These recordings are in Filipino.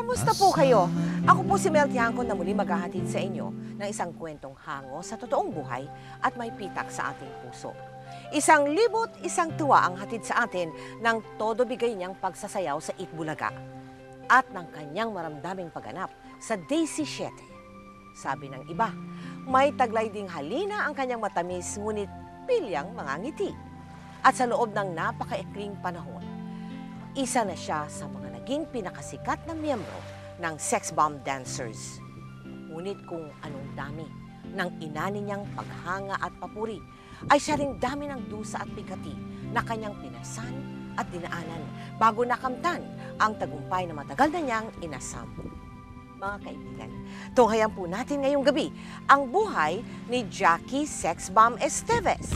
Kamusta po kayo? Ako po si Mel Tiangco na muli maghahatid sa inyo ng isang kwentong hango sa totoong buhay at may pitak sa ating puso. Isang libot, isang tuwa ang hatid sa atin ng todo bigay niyang pagsasayaw sa Itbulaga at ng kanyang maramdaming pagganap sa Daisy 7. Sabi ng iba, may taglay ding halina ang kanyang matamis ngunit pilyang mga ngiti. At sa loob ng napakaikling panahon, isa na siya sa mga naging pinakasikat na miyembro ng Sex Bomb Dancers. Ngunit kung anong dami ng inani niyang paghanga at papuri, ay siya ring dami ng dusa at pikati na kanyang pinasan at dinaanan bago nakamtan ang tagumpay na matagal na niyang inasam. Mga kaibigan, tunghayan po natin ngayong gabi ang buhay ni Jackie Sex Bomb Esteves.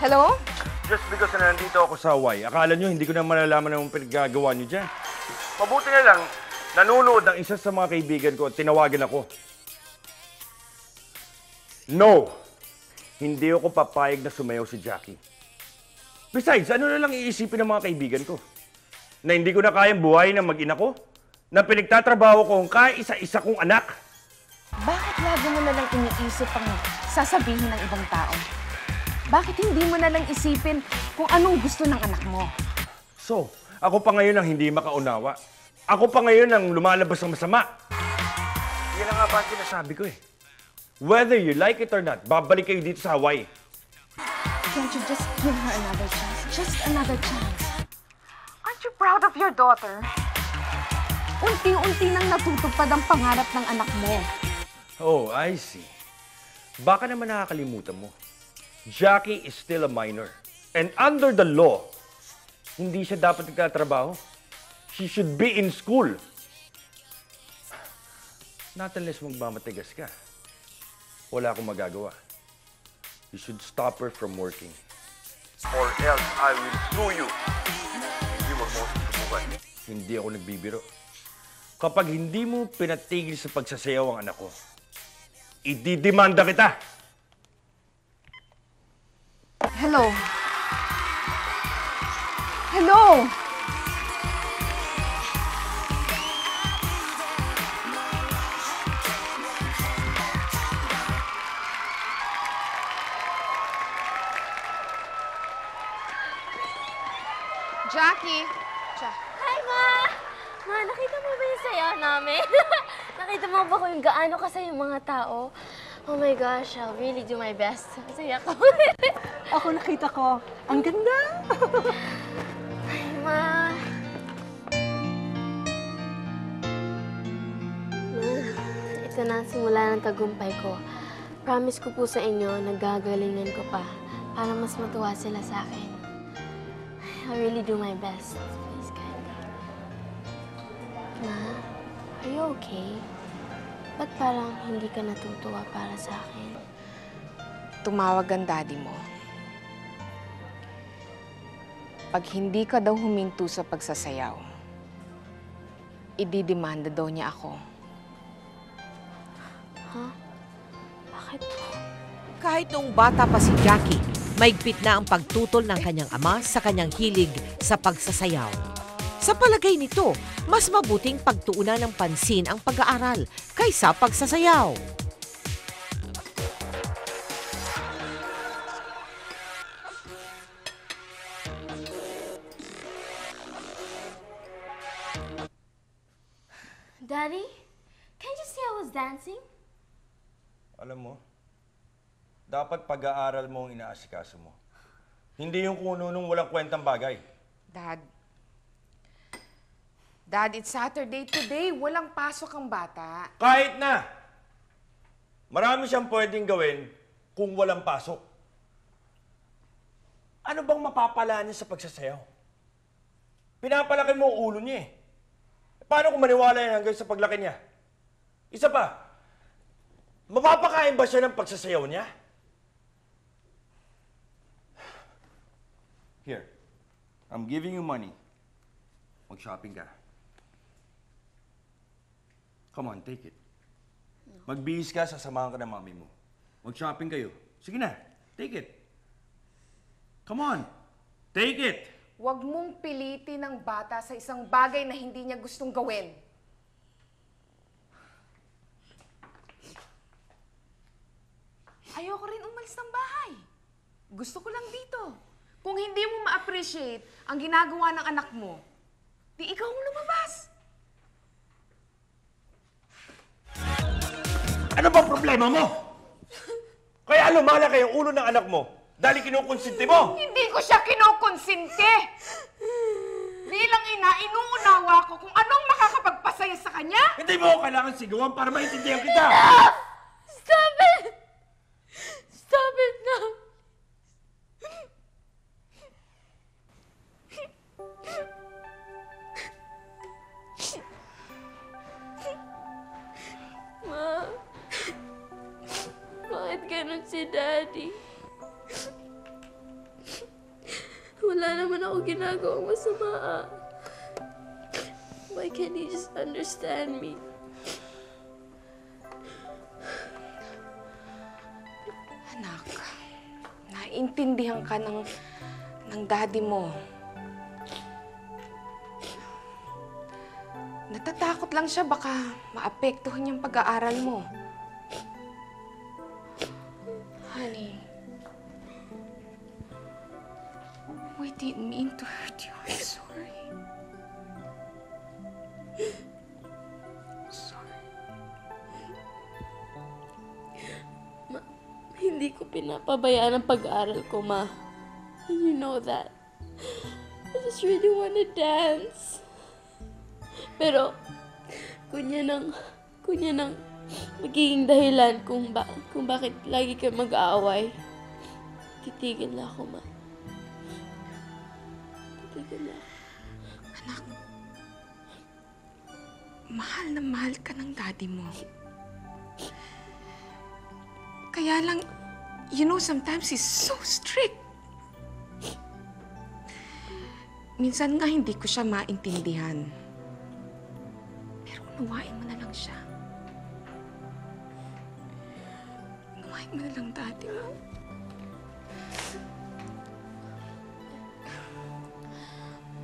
Hello? Just because na nandito ako sa Hawaii, akala nyo hindi ko na malalaman ang pinaggagawa nyo dyan. Mabuti na lang, nanonood ng isa sa mga kaibigan ko at tinawagan ako. No! Hindi ako papayag na sumayaw si Jackie. Besides, ano na lang iisipin ng mga kaibigan ko? Na hindi ko na kayang buhayin ng mag-ina ko? Na pinagtatrabaho ko kung kaisa-isa kong anak? Bakit lagi mo na lang iniisip ang sasabihin ng ibang tao? Bakit hindi mo na lang isipin kung anong gusto ng anak mo? So, ako pa ngayon ang hindi makaunawa. Ako pa ngayon ang lumalabas ng masama. Yan ang nga ba ang sinasabi ko eh. Whether you like it or not, babalik kayo dito sa Hawaii. Can't you just give her another chance? Just another chance. Aren't you proud of your daughter? Unti-unti nang natutupad ang pangarap ng anak mo. Oh, I see. Baka naman nakakalimutan mo. Jackie is still a minor. And under the law, hindi siya dapat nagtatrabaho. She should be in school. Not unless magmamatigas ka. Wala akong magagawa. You should stop her from working. Or else I will sue you. Hindi mo susubukan. Hindi ako nagbibiro. Kapag hindi mo pinatigil sa pagsasayaw ang anak ko, ididemanda kita! Hello? Hello? Jackie? Hi, Ma! Ma, nakita mo ba yung sayaw namin? Nakita mo ba kung gaano kasaya yung mga tao? Oh my gosh, I'll really do my best. Masaya ko. Ako nakita ko. Ang ganda! Ay, Ma. Ma, ito na ang simula ng tagumpay ko. Promise ko po sa inyo, nagagalingan ko pa para mas matuwa sila sa akin. I'll really do my best. Please, God. Ma, are you okay? Ba't parang hindi ka natutuwa para sa akin? Tumawag ang daddy mo. Pag hindi ka daw huminto sa pagsasayaw, ididemanda daw niya ako. Ha? Bakit po? Kahit noong bata pa si Jackie, maigpit na ang pagtutol ng kanyang ama sa kanyang hilig sa pagsasayaw. Sa palagay nito, mas mabuting pagtuunan ng pansin ang pag-aaral kaysa pagsasayaw. Daddy, can't you see I was dancing? Alam mo, dapat pag-aaral mo ang inaasikaso mo. Hindi yung kuno nung walang kwentang bagay. Dad, it's Saturday today. Walang pasok ang bata. Kahit na! Marami siyang pwedeng gawin kung walang pasok. Ano bang mapapala niya sa pagsasayaw? Pinapalaki mo ang ulo niya eh. Paano kung maniwala yan hanggang sa paglaki niya? Isa pa, mapapakain ba siya ng pagsasayaw niya? Here, I'm giving you money. Mag-shopping ka. Come on, take it. Magbihis ka, sasamahan ka ng mami mo. Mag-shopping kayo. Sige na, take it. Come on, take it. Huwag mong pilitin ang bata sa isang bagay na hindi niya gustong gawin. Ayoko rin umalis ng bahay. Gusto ko lang dito. Kung hindi mo ma-appreciate ang ginagawa ng anak mo, di ikaw ang lumabas. Ano ba problema mo? Kaya lumalaki ang ulo ng anak mo dahil kinukonsinti mo. Hindi ko siya kinukonsinte. Bilang ina, inuunawa ko kung anong makakapagpasaya sa kanya. Hindi mo ako kailangan sigawan para maintindihan kita. Stop it! Stop it now! Ma, bakit ganun si Daddy? Wala naman ako ginagawang masama. Why can't he just understand me? Anak, naiintindihan ka ng daddy mo. Natatakot lang siya baka maapektuhan yung pag-aaral mo. Honey, we didn't mean to hurt you. I'm sorry. Sorry. Hindi ko pinapabayaan ang pag-aaral ko, Ma. And you know that. I just really want to dance. Pero, kunya nang magiging dahilan kung bakit lagi kayo mag-aaway. Titigil na ako, Ma. Titigil na ako. Anak, mahal na mahal ka ng daddy mo. Kaya lang, you know, sometimes he's so strict. Minsan nga hindi ko siya maintindihan. Pero unawain mo na lang siya. Unawain mo na lang daddy mo.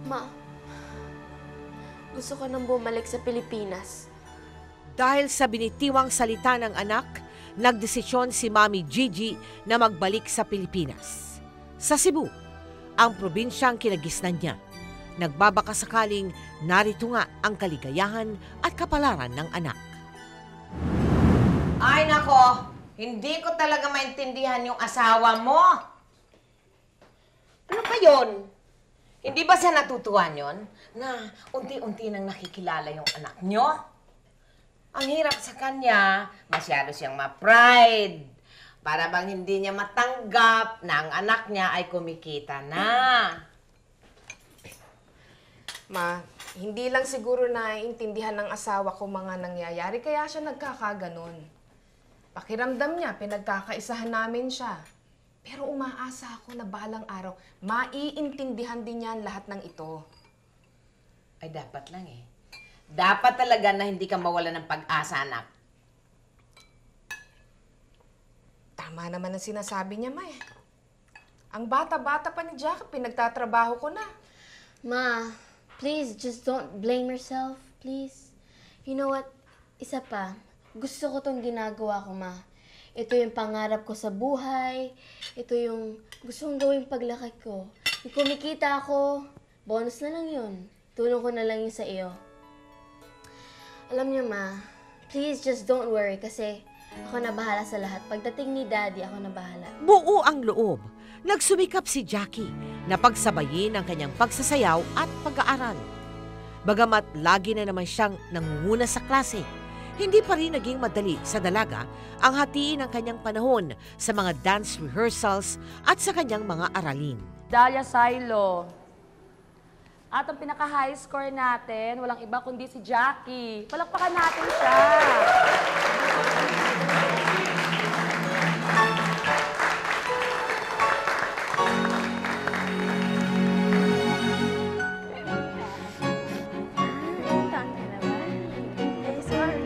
Ma, gusto ko nang bumalik sa Pilipinas. Dahil sa binitiwang salita ng anak, nagdesisyon si Mami Gigi na magbalik sa Pilipinas. Sa Cebu, ang probinsyang kinagisnan niya. Nagbabaka sakaling narito nga ang kaligayahan at kapalaran ng anak. Ay nako, hindi ko talaga maintindihan yung asawa mo. Ano ba yun? Hindi ba siya natutuwa yon na unti-unti nang nakikilala yung anak nyo? Ang hirap sa kanya, masyado siyang ma-pride. Para bang hindi niya matanggap na ang anak niya ay kumikita na. Ma, hindi lang siguro naiintindihan ng asawa ko mga nangyayari, kaya siya nagkakaganon. Pakiramdam niya, pinagkakaisahan namin siya. Pero umaasa ako na balang araw, maiintindihan din niya lahat ng ito. Ay dapat lang eh. Dapat talaga na hindi ka mawala ng pag-asa, anak. Tama naman ang sinasabi niya, Ma eh. Ang bata-bata pa ni Jack, pinagtatrabaho ko na. Ma, please, just don't blame yourself, please. You know what? Isa pa, gusto ko tong ginagawa ko, Ma. Ito yung pangarap ko sa buhay. Ito yung gusto kong gawing paglaki ko. Yung kumikita ako, bonus na lang yun. Tulong ko na lang yun sa iyo. Alam niyo, Ma, please just don't worry kasi ako na bahala sa lahat. Pagdating ni Daddy, ako na bahala. Buo ang loob. Nagsumikap si Jackie na pagsabayin ang kanyang pagsasayaw at pag-aaral. Bagamat lagi na naman siyang nangunguna sa klase, hindi pa rin naging madali sa dalaga ang hatiin ng kanyang panahon sa mga dance rehearsals at sa kanyang mga aralin. Dalia Silo, At ang pinaka-high score natin, walang iba kundi si Jackie. Palakpakan natin siya. Ay, sorry.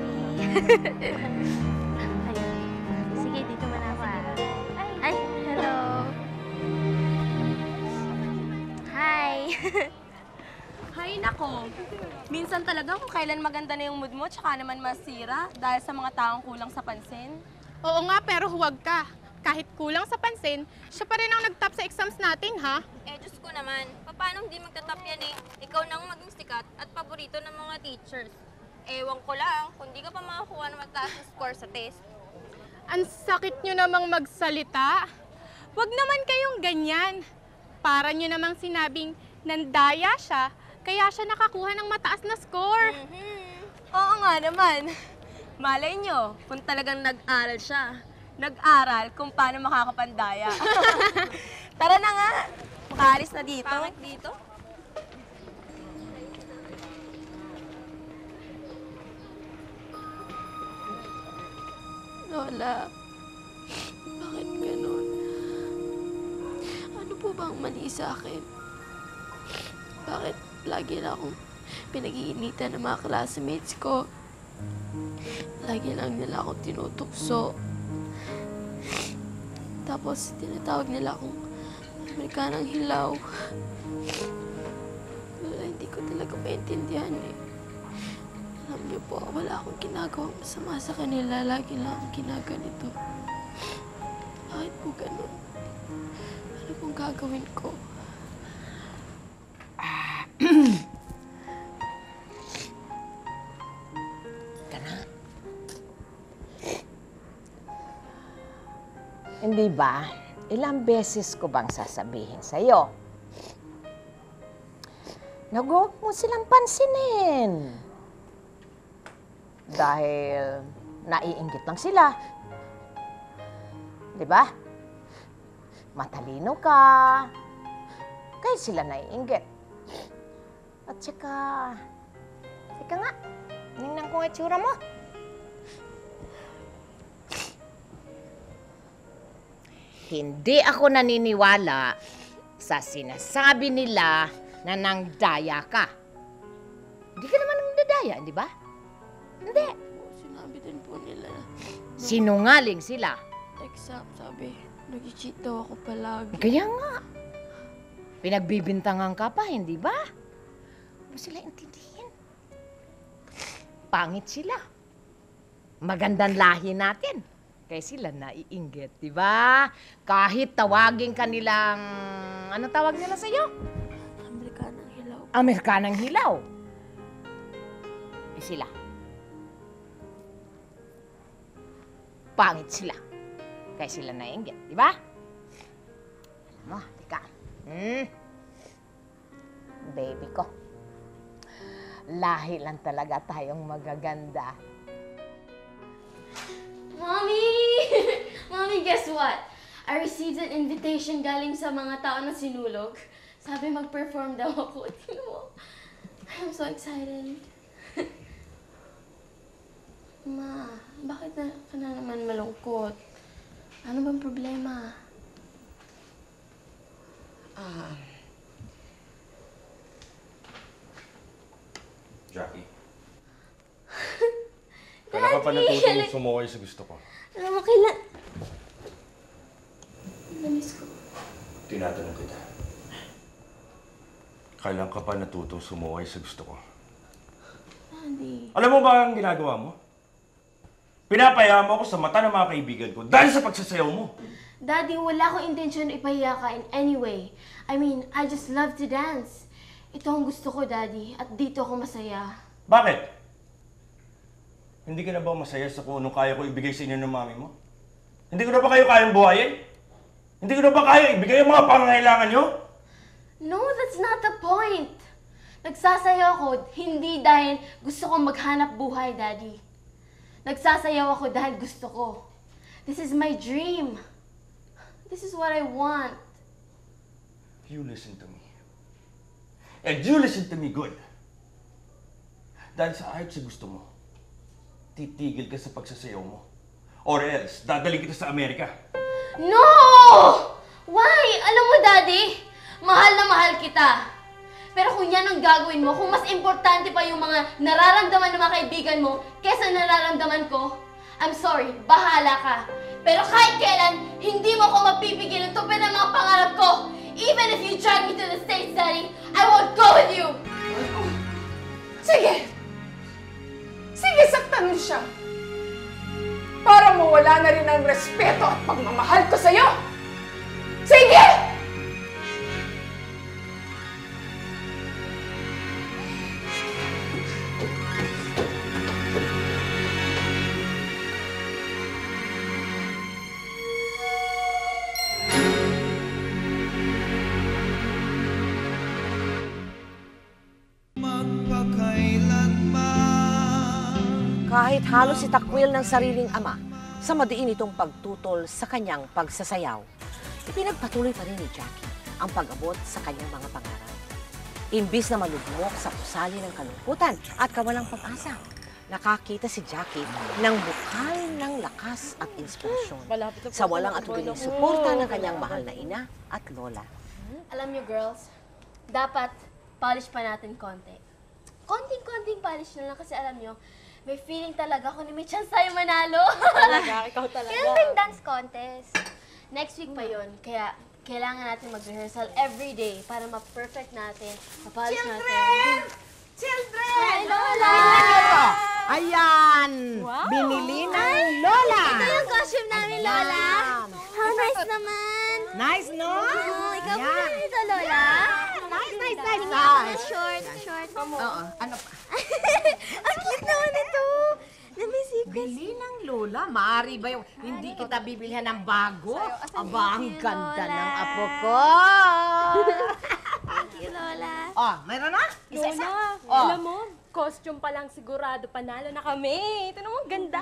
Ay, sige, dito muna ako. Ay, hello. Hi. Hay nako, minsan talaga kung kailan maganda na yung mood mo, tsaka naman masira dahil sa mga taong kulang sa pansin. Oo nga, pero huwag ka. Kahit kulang sa pansin, siya pa rin ang nag-top sa exams natin, ha? Eh, Diyos ko naman, paano hindi magtatap yan eh? Ikaw nang maging sikat at paborito ng mga teachers. Ewan ko lang, kung di ka pa makakuha ng mataas na score sa test. Ang sakit nyo namang magsalita. Huwag naman kayong ganyan. Para nyo namang sinabing nandaya siya, kaya siya nakakuha ng mataas na score. Oo nga naman. Malay nyo, kung talagang nag-aral siya. Nag-aral kung paano makakapandaya. Tara na nga, makaalis na dito. Pangit dito. Lola, bakit ganun? Ano po bang mali sa akin? Bakit lagi na akong pinag-iinitan ng mga classmates ko? Lagi lang nila akong tinutokso. Tapos tinatawag nila akong Amerikanang hilaw. Wala, hindi ko talaga maintindihan eh. Alam niyo po, wala akong ginagawang masama sa kanila. Lagi lang akong ginaganito. Bakit po ganun? Ano pong gagawin ko? Hindi ba? Ilang beses ko bang sasabihin sa'yo? Na huwag mo silang pansinin. Dahil naiinggit lang sila. Di ba? Matalino ka. Kaya sila naiinggit. At saka, teka nga, ningnan ko ang itsura mo. Hindi ako naniniwala sa sinasabi nila na nangdaya ka. Hindi ka naman nangdadaya, di ba? Hindi. Sinabi din po nila. Sinungaling sila. Exam, sabi. Nag-cheat daw ako palagi. Kaya nga. Pinagbibintangan ka pa, hindi ba? Huwag mo sila intindihin. Pangit sila. Magandang lahi natin. Kaya sila naiinggit, di ba? Kahit tawagin ka nilang... Anong tawag nila sa'yo? Amerikanang hilaw. Amerikanang hilaw. Eh sila. Pangit sila. Kaya sila naiinggit, di ba? Alam mo, tika. Baby ko. Lahi lang talaga tayong magaganda. Mommy! Mommy, guess what? I received an invitation galing sa mga tao na sinulog. Sabi mag-perform daw ako. Tingnan mo. I'm so excited. Ma, bakit na ka na naman malungkot? Ano bang problema? Jackie. Kailan ka pa natutong sumuway sa gusto ko? Alam mo, kailan... Namiss ko. Tinatanong kita. Kailan ka pa natutong sumuway sa gusto ko? Daddy. Alam mo ba ang ginagawa mo? Pinapaya mo ako sa mata ng mga kaibigan ko dahil sa pagsasayaw mo. Daddy, wala akong intention ipahiya ka in any way. I mean, I just love to dance. Ito ang gusto ko, Daddy. At dito ako masaya. Bakit? Hindi ka na ba masaya sa kung anong kaya ko ibigay sa inyo ng mami mo? Hindi ko na ba kayo kayang buhayin? Hindi ko na ba kaya ibigay ang mga pangangailangan nyo? No, that's not the point. Nagsasayaw ako hindi dahil gusto ko maghanap buhay, Daddy. Nagsasayaw ako dahil gusto ko. This is my dream. This is what I want. You listen to me. And you listen to me good. Dahil sa ayot sa gusto mo, titigil ka sa pagsasayaw mo. Or else, dadaling kita sa Amerika. No! Why? Alam mo, Daddy, mahal na mahal kita. Pero kung yan ang gagawin mo, kung mas importante pa yung mga nararamdaman ng mga kaibigan mo kesa nararamdaman ko, I'm sorry, bahala ka. Pero kahit kailan, hindi mo ko mapipigilan tupin ang mga pangarap ko. Even if you drag me to the States, Daddy, I won't go with you! Sige! Sige, saktan mo siya! Para mawala na rin ang respeto at pagmamahal ko sa'yo! Sige! Kahit halos itakwil ng sariling ama sa madiin itong pagtutol sa kanyang pagsasayaw, ipinagpatuloy pa rin ni Jackie ang pag-abot sa kanyang mga pangarap. Imbis na malugmok sa pusali ng kalungkutan at kawalang pag-asa, nakakita si Jackie ng bukal ng lakas at inspirasyon sa walang atubiling suporta ng kanyang mahal na ina at lola. Alam niyo, girls, dapat polish pa natin konti. Konting-konting polish na lang kasi alam niyo, may feeling talaga ako na may chance tayo manalo. Talaga, ikaw talaga. Kailan ba yung dance contest? Next week pa yun, kaya kailangan natin mag-rehearsal every day para ma-perfect natin, ma-polish natin. Children! Hi, Lola! Ayan! Binili ng Lola! Ito yung costume namin, Lola! How nice naman! Nice, no? Oo, ikaw Yan. ba ito, Lola? Nice. Short. Oo, ano pa? Ang cute naman ito! Na may secrets. Bili ng Lola, maaari ba yung hindi kita bibilhan ng bago? Aba, ang ganda ng apo ko! Thank you, Lola. Oh, mayroon na? Isa-isa? Lola, Oh. alam mo, costume pa lang sigurado panalo na kami. Ito naman, ganda.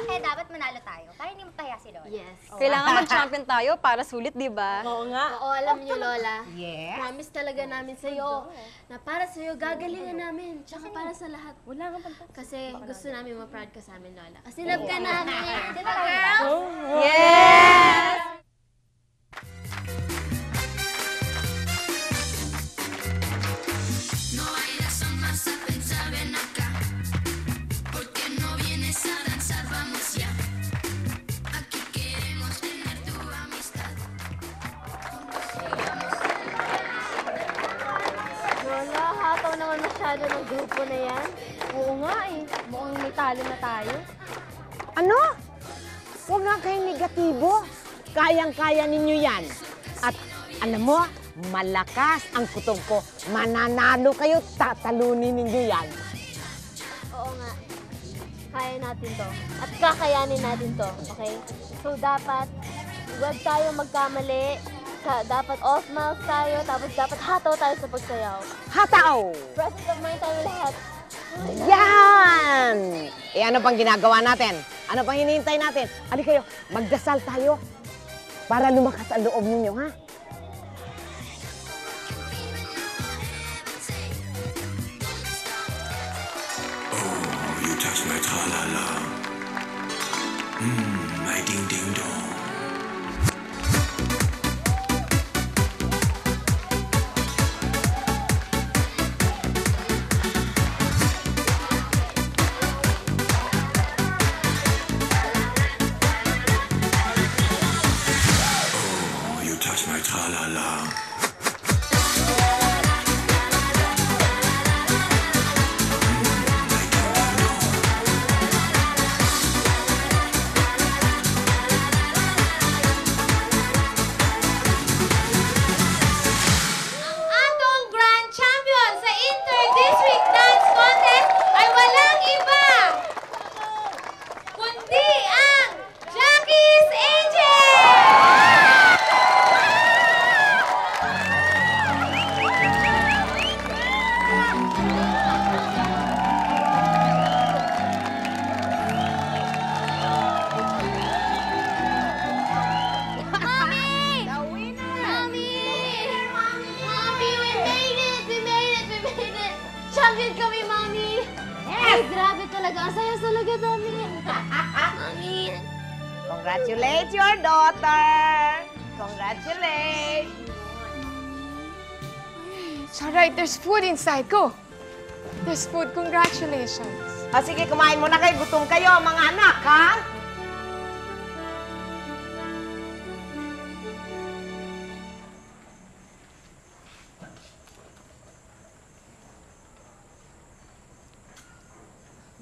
Eh, dapat manalo tayo para hindi mataya si Lola. Yes. Kailangan mag-champion tayo para sulit, di ba? Oo nga. Oo, alam niyo, Lola. Yeah. Promise talaga namin sa'yo na para sa'yo gagalingan namin. Tsaka para sa lahat. Wala nga pang Kasi gusto namin ma-proud ka sa amin, Lola. Kasi love ka namin. Di ba, girls? Yes! Lola, hataw naman masyado ng grupo na yan. Oo nga eh. Mukhang may talo na tayo. Ano? Huwag nga kayong negatibo. Kayang-kaya ninyo yan. At alam mo, malakas ang kutob ko. Mananalo kayo, tatalunin ninyo yan. Oo nga. Kaya natin to. At kakayanin natin to, okay? So, dapat, huwag tayo magkamali. Dapat off mouth tayo, tapos dapat hataw tayo sa pagsayaw. Hataw! Present of mind tayo lahat. Yan! Eh ano pang ginagawa natin? Ano pang hinihintay natin? Ali kayo, magdasal tayo para lumakas ang loob ninyo, ha? You touch my tra-la-la. My ding-ding-dong. Oh, you touch my tra-la-la. Atong Grand Champion sa Inter-District Dance Contest ay walang iba kundi ang Jackie's Angel! Mommy! Mommy! Mommy, we made Champion kami, Mami! Ay, grabe talaga. Ang saya talaga namin. Mami. Congratulate your daughter! Congratulate! It's alright, there's food inside. Go! There's food. Congratulations. Sige, kumain muna kayo. Gutom kayo, mga anak, ha?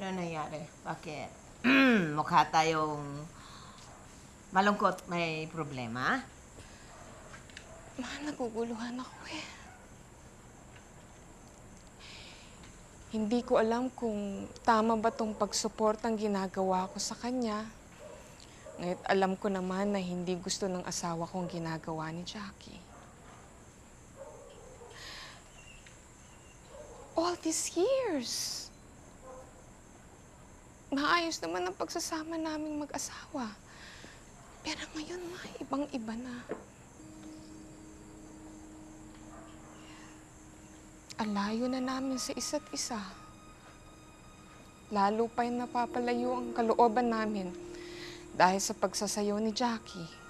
Ano nangyari? Bakit? Mukha tayong malungkot. May problema? Ma, naguguluhan ako eh. Hindi ko alam kung tama ba tong pagsuportang ginagawa ko sa kanya. Ngayon alam ko naman na hindi gusto ng asawa kong ginagawa ni Jackie. All these years. Maayos naman ang pagsasama naming mag-asawa. Pero ngayon, ma, ibang-iba na. Alayo na namin sa isa't isa. Lalo pa yung napapalayo ang kalooban namin dahil sa pagsasayaw ni Jackie.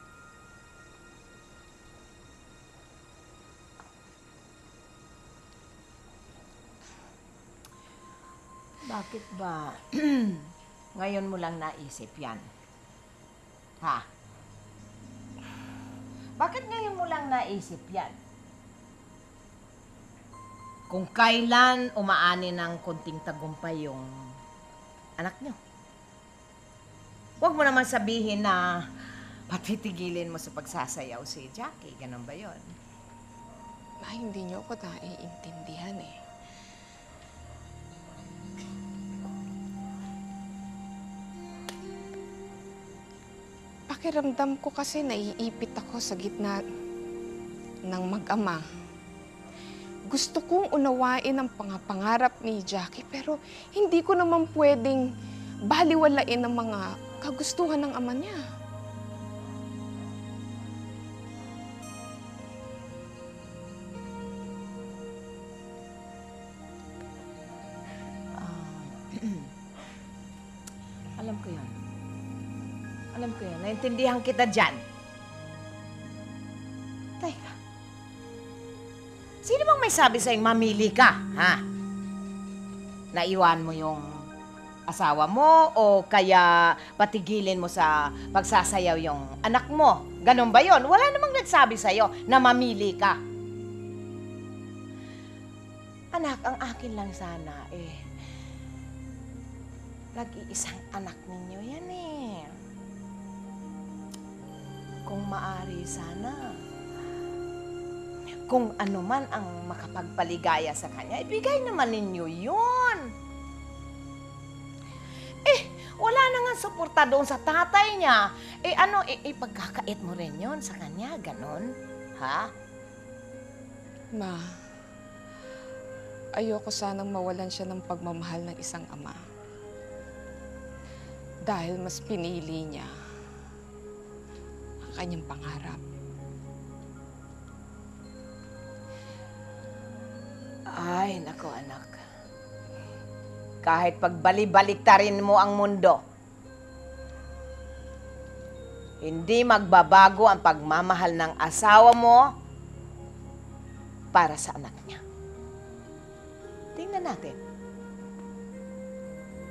Bakit ba ngayon mo lang naisip yan? Ha? Bakit ngayon mo lang naisip yan? Kung kailan umaani ng konting tagumpay yung anak nyo. Huwag mo naman sabihin na patitigilin mo sa pagsasayaw si Jackie. Ganun ba yun? Ma, hindi niyo ako naiintindihan eh. Pakiramdam ko kasi naiipit ako sa gitna ng mag-ama. Gusto kong unawain ang pangarap ni Jackie, pero hindi ko naman pwedeng baliwalain ang mga kagustuhan ng ama niya. Alam ko yun. Alam ko yun. Naintindihan kita dyan. Teka. Sino bang may sabi sa'yo mamili ka, ha? Naiwan mo yung asawa mo o kaya patigilin mo sa pagsasayaw yung anak mo? Ganon ba yon? Wala namang nagsabi sa'yo na mamili ka. Anak, ang akin lang sana nag-iisang anak ninyo yan eh. Kung maari sana, kung ano man ang makapagpaligaya sa kanya, ibigay naman ninyo yun. Wala na nga suporta doon sa tatay niya. Ipagkakait mo rin yun sa kanya, ganon? Ha? Ma, ayoko sanang mawalan siya ng pagmamahal ng isang ama. Dahil mas pinili niya ang kanyang pangarap. Ay, nako anak. Kahit pagbali-baliktarin mo ang mundo, hindi magbabago ang pagmamahal ng asawa mo para sa anak niya. Tingnan natin.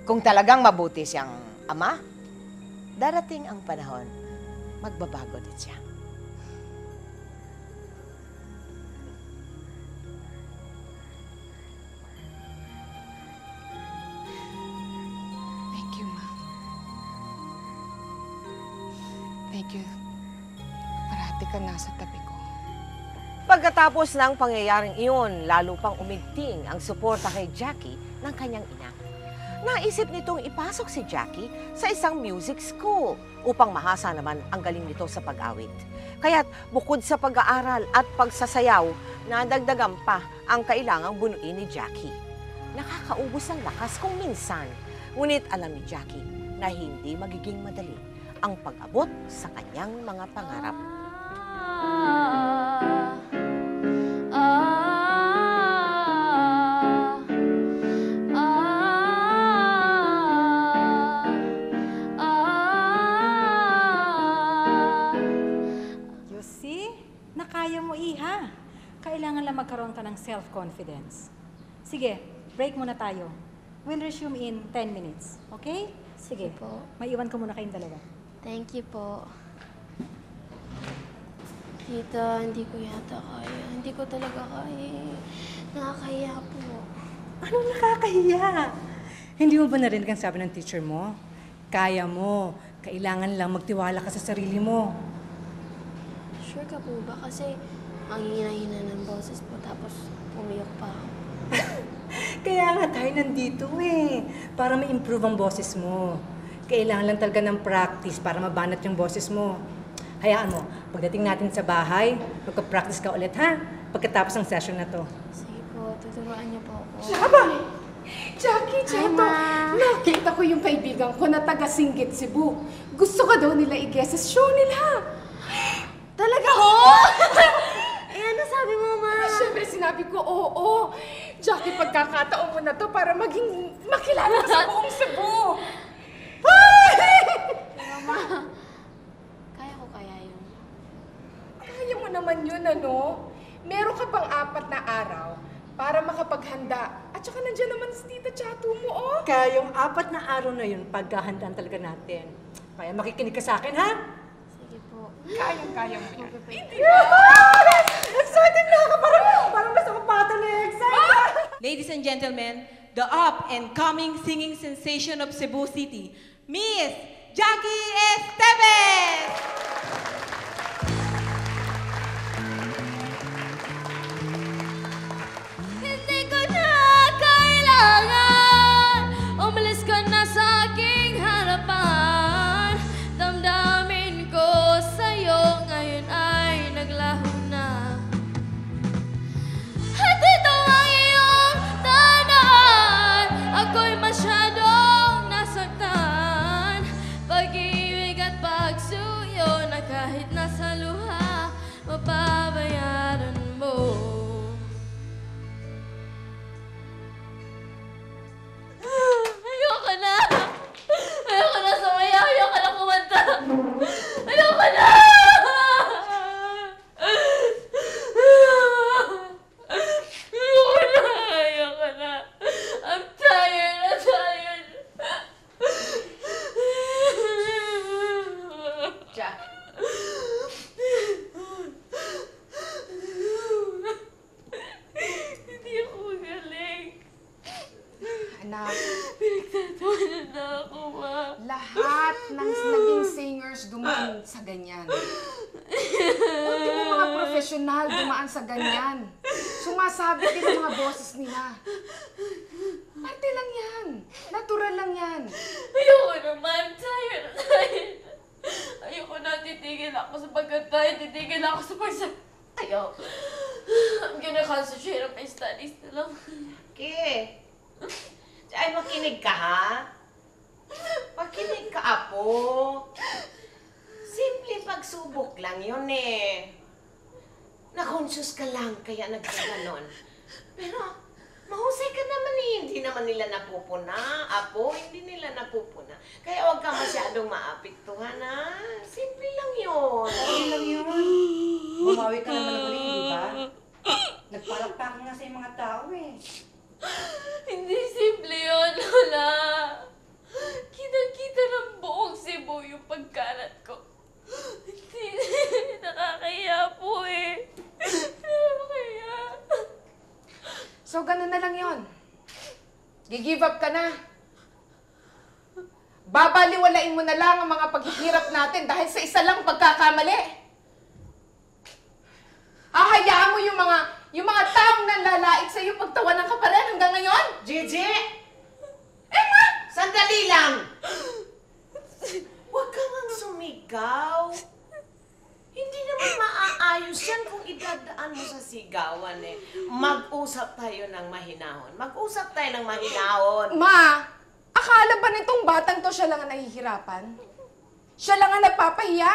Kung talagang mabuti siyang ama, darating ang panahon, magbabago din siya. Thank you, Ma. Thank you. Parati ka nasa tabi ko. Pagkatapos ng pangyayaring iyon, lalo pang uminting ang suporta kay Jackie ng kanyang ina. Naisip nitong ipasok si Jackie sa isang music school upang mahasa naman ang galing nito sa pag-awit. Kaya't bukod sa pag-aaral at pagsasayaw, nadagdagan pa ang kailangang bunuin ni Jackie. Nakakaubos ng lakas kung minsan, ngunit alam ni Jackie na hindi magiging madali ang pag-abot sa kanyang mga pangarap. self-confidence. Sige, break muna tayo. We'll resume in 10 minutes. Okay? Sige. po. Maiwan ko muna kayong dalawa. Thank you po. Tita, hindi ko yata kaya. Hindi ko talaga kaya. Nakakahiya po. Anong nakakahiya? Hindi mo ba narinig ang sabi ng teacher mo? Kaya mo. Kailangan lang magtiwala ka sa sarili mo. Sure ka po ba? Kasi ang hina-hina ng boses po tapos umiyak pa ako. Kaya nga tayo nandito eh. Para ma-improve ang boses mo. Kailangan lang talaga ng practice para mabanat yung boses mo. Hayaan mo, pagdating natin sa bahay, magka-practice ka ulit ha? Pagkatapos ng session na to. Sige po, tuturuan niyo po ako. Aba! Jackie, Hi, Chato, Ma. nakita ko yung kaibigan ko na taga Singgit, Cebu. Gusto ka daw nila i-guest sa show nila. Talaga ho? Eh, ano sabi mo, Ma? Siyempre, sinabi ko, oo. Jackie, pagkakataon mo na to para maging makilala ka sa buong Cebu. Mama, kaya ko kaya yun? Kaya mo naman yun, ano? Meron ka pang 4 na araw para makapaghanda. At saka nandiyan naman si Tita Chato mo, oh. Kaya yung 4 na araw na yun, pagkahandaan talaga natin. Kaya makikinig ka sa akin, ha? Sige po. Kaya mo yan. Excited na ako! Parang mas ako patuloy. Excited! Ladies and gentlemen, the up and coming singing sensation of Cebu City, Miss Jackie Esteves! Hindi ko na kailangan umalis ka na sa aking harapan. Damdamin ko sa'yo ngayon ay naglaho na. At ito ang iyong tandaan, ako'y masyadong nasaktan. Pag-ibig at pagsuyo na kahit nasa luha, mapabayaran mo. Ayoko na! Ayoko na sumaya! Ayoko na kumanta! Ayoko na! Ayoko na! Ayoko na! I'm tired! I'm tired! Jack. Hindi ako magaling. Anak, Pinagtatawanan na ako, Ma. lahat ng naging singers dumaan sa ganyan. Ultimo mga profesional dumaan sa ganyan. Sumasabit din ang mga boses nila. Parte lang yan. Natural lang yan. Ayoko naman. Tired na tired. Ayoko na. Titigil ako sa pagkanta. Titigil ako sa pagsayaw. I'm gonna concentrate on my studies na lang. Okay. Ay, makinig ka, ha? Makinig ka, Apo. Simple pagsubok lang yun, eh. Na-conscious ka lang, kaya nagkaganon. Pero, mahusay ka naman, eh. Hindi naman nila napupuna. Apo, hindi nila napupuna. Kaya huwag ka masyadong maapektuhan, ha? Simple lang yun. Okay lang yun. Bumawi ka naman ng ulit, di ba? Nagpalakpakan nga sa mga tao eh. Hindi simple yun, Lola. Kita-kita ng buong Cebu yung pagkalat ko. Hindi, nakakaya po eh. Nakakaya. So, ganun na lang yon. Gi-give up ka na. Babaliwalain mo na lang ang mga paghihirap natin dahil sa isa lang pagkakamali. Hahayaan mo yung mga taong nanlalait sa iyo pagtawanan ka pa rin hanggang ngayon? Gigi! Emma! Sandali lang! Huwag ka nang sumigaw. Hindi naman maaayos yan kung idadaan mo sa sigawan eh. Mag-usap tayo ng mahinahon. Mag-usap tayo ng mahinahon. Ma, akala ba nitong batang to siya lang ang nahihirapan? Siya lang ang nagpapahiya?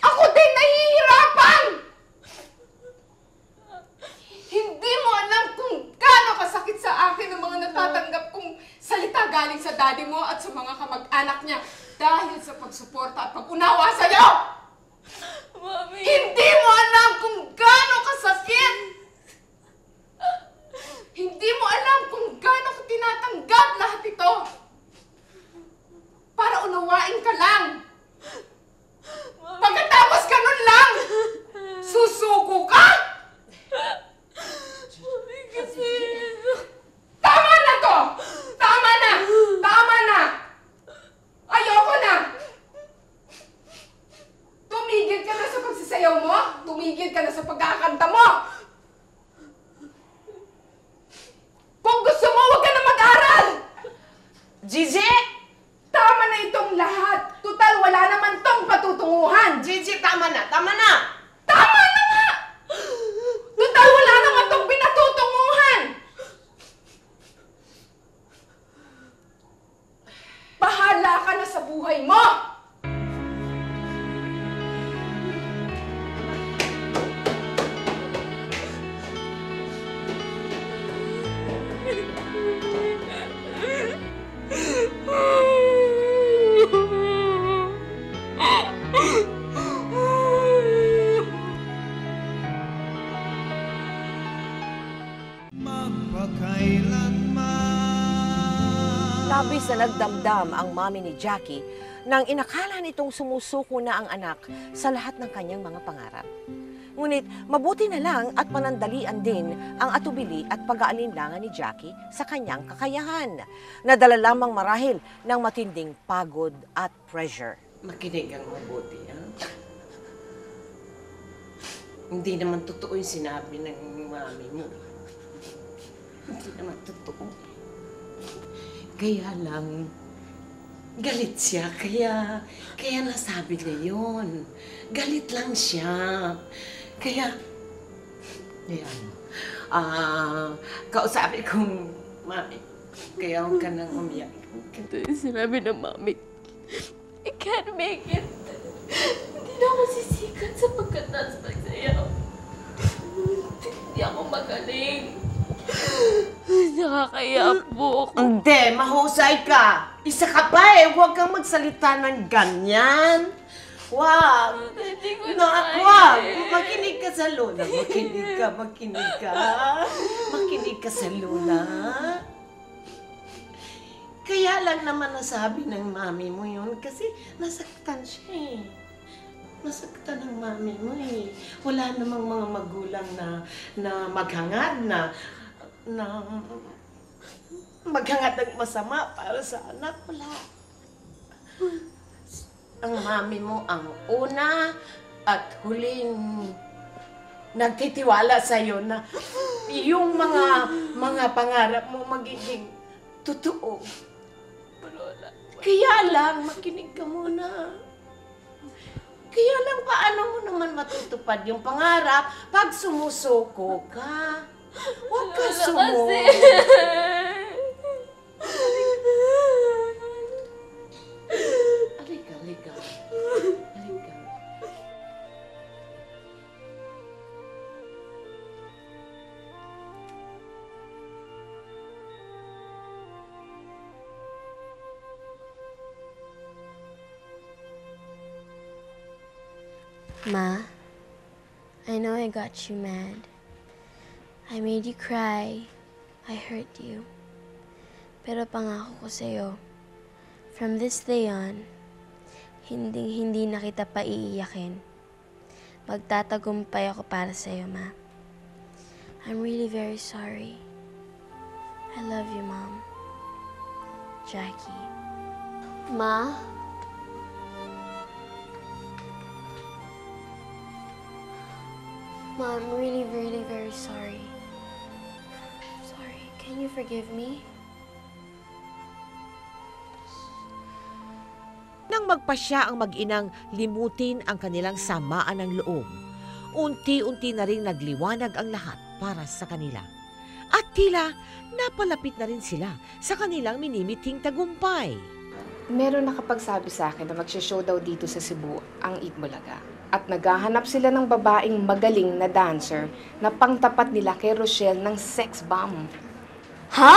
Ako din nahihirapan! Hindi mo alam kung gaano kasakit sa akin ang mga natatanggap kong salita galing sa daddy mo at sa mga kamag-anak niya dahil sa pagsuporta at pag-unawa sa'yo! Mami! Hindi mo alam kung gaano kasakit Labis na nagdamdam ang mami ni Jackie nang inakala nitong sumusuko na ang anak sa lahat ng kanyang mga pangarap. Ngunit mabuti na lang at panandalian din ang atubili at pag-aalinlangan ni Jackie sa kanyang kakayahan. Nadala lamang marahil ng matinding pagod at pressure. Makinig ang mabuti, ha? Hindi naman totoo yung sinabi ng mami mo. Hindi naman totoo. Kaya lang, galit siya, kaya nasabi niya yun. Galit lang siya. Kaya kausapin kong mami, kaya huwag ka nang umiyak. Ito yung sinabi ng mami. I can't make it. Hindi na ako sisikat sa pagkataas magsayaw. Hindi ako magaling. Nakakaya po ako. Hindi, mahusay ka. Isa ka pa eh. Huwag kang magsalita ng ganyan. Wag. Wag. Makinig ka sa lola. Makinig ka. Makinig ka sa lola. Kaya lang naman nasabi ng mami mo yun kasi nasaktan siya eh. Nasaktan ng mami mo eh. Wala namang mga magulang na maghangad na maghangad ng masama para sa anak. Wala. Ang mami mo ang una at huling nagtitiwala sa'yo na yung mga pangarap mo magiging totoo. Kaya lang, makinig ka muna. Kaya lang, paano mo naman matutupad yung pangarap pag sumusuko ka? Huwag ka sumuko. Halika. Ma, I know I got you mad. I made you cry. I hurt you. Pero pangako ko sa'yo, from this day on, hindi na kita pa iiyakin. Magtatagumpay ako para sa'yo, Ma. I'm really very sorry. I love you, Mom. Jackie. Ma? Ma, I'm really, really very sorry. Sorry. Can you forgive me? Nang magpasya ang mag-inang limutin ang kanilang samaan ng loob, unti-unti na rin nagliwanag ang lahat para sa kanila. At tila napalapit na rin sila sa kanilang minimiting tagumpay. Meron nakapagsabi sa akin na magsha-show daw dito sa Cebu ang Itbulaga. At naghahanap sila ng babaeng magaling na dancer na pangtapat nila kay Rochelle ng sex bomb. Ha?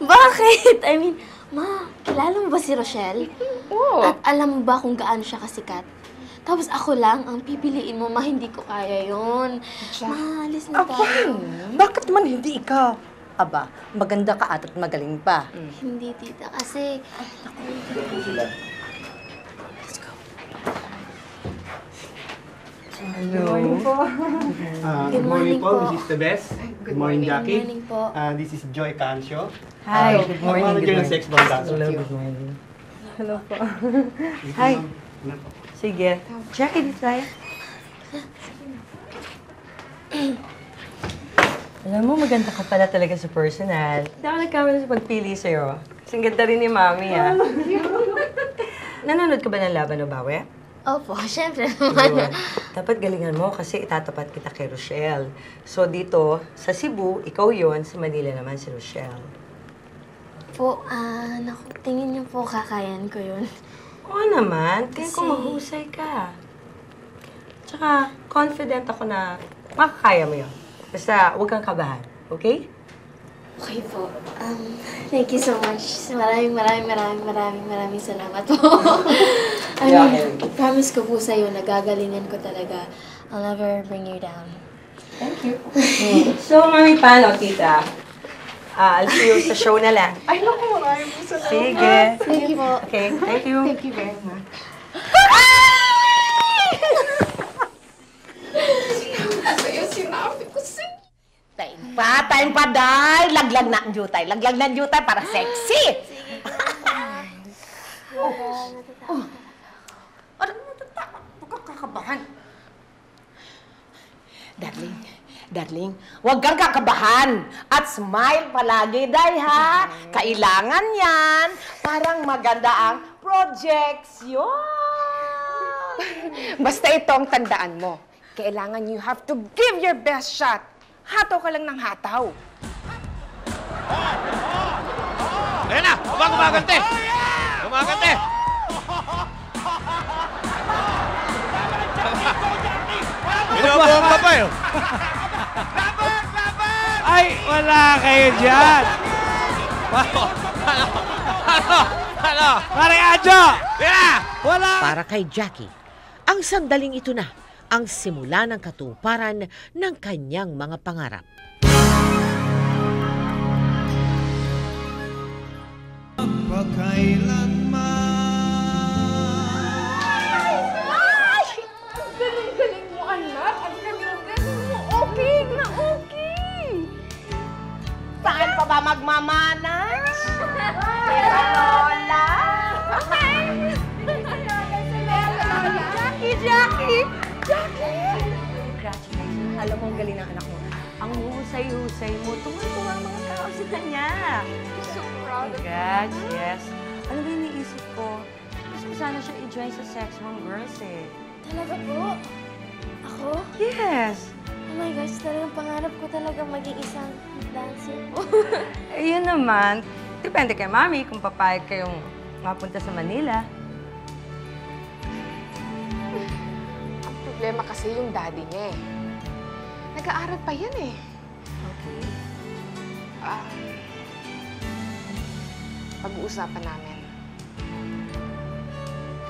Bakit? I mean, Ma, kilala mo ba si Rochelle? Oo. At alam mo ba kung gaano siya kasikat? Tapos ako lang ang pipiliin mo, Ma, hindi ko kaya yun. Ma, alis na tayo. Bakit man hindi ikaw? Aba, maganda ka at magaling pa. Hindi, tita, kasi... Hello. Good morning po. Good morning po. po. This is the best. Good morning, Jackie. Good morning po. This is Joy Cancio. Hi, good morning. Manager ng Sex Bomb Dance. Hello, good morning. Hello po. Hi. Sige. Jackie, dito tayo. Alam mo, maganda ka pala talaga sa personal. Hindi ako nagkamali sa pagpili sa'yo. Kasing ganda rin ni Mami, ah. Nanonood ka ba ng Laban o Bawi? Opo, syempre naman. Dapat galingan mo kasi itatapat kita kay Rochelle. So dito, sa Cebu, ikaw yon, sa Manila naman si Rochelle. Po, naku, tingin niyo po kakayan ko yun. Oo naman, tingin ko mahusay ka. Tsaka, confident ako na makakaya mo yun. Basta, huwag kang kabahan, okay? Okay po. Thank you so much. Maraming salamat po. I mean, promise ko po sa'yo, nagagalingan ko talaga. I'll never bring you down. Thank you. So, mami, paano, tita? I'll see you sa show na lang. Ay, naku, maraming salamat. Sige. Thank you po. Okay, thank you. Thank you very much. Sa'yo, sinabi ko sa'yo. Time pa, day. Laglag na ang jutay. Laglag na ang jutay para sexy. Ano natatakot? Huwag kang kakabahan. Darling, huwag kang kakabahan. At smile palagi, day, ha? Kailangan yan. Parang maganda ang projection. Basta ito ang tandaan mo. Kailangan you have to give your best shot. Hataw ka lang ng hataw. Ayan na! Gumagante! Gumagante! Binubomba pa yun! Ay, wala kayo dyan! Ano? Pare Adjo! Yeah! Wala! Para kay Jackie, ang sandaling ito na ang simula ng katuparan ng kanyang mga pangarap. Galing-galing mo, anak. Ang galing-galing mo. Okay na okay. Saan pa ba magmamanas? Tita Lola? Jackie! Congratulations. Alam mo, ang galing ng anak mo. Ang husay-husay mo. Tuwa-tuwa ang mga tao sa kanya. So proud of Congrats, yes. Ano ba yung iniisip ko? Gusto ko sana siya i-join sa Sex Bomb Girls eh. Talaga po? Ako? Yes! Oh my gosh, talagang pangarap ko talaga maging isang dancer po. Eh, yun naman. Depende kay Mami kung papayag kayong mapunta sa Manila. Ang problema kasi yung daddy niya eh. Nag-aaral pa yan eh. Okay. Pag-uusapan namin.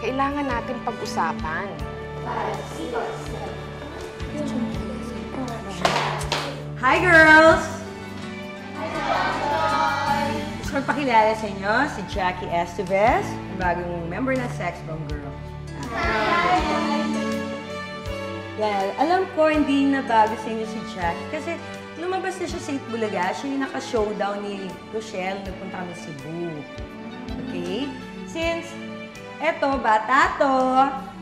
Kailangan natin pag-usapan. Hi, girls! Gusto magpakilala sa inyo si Jackie Estevez, ang bagong member ng Sex Bomb Girls. Well, alam ko hindi na bago sa inyo si Jackie kasi lumabas na siya sa Itbulaga. Siya yung naka-showdown ni Rochelle, nagpunta kami Cebu. Okay? Since eto, bata to,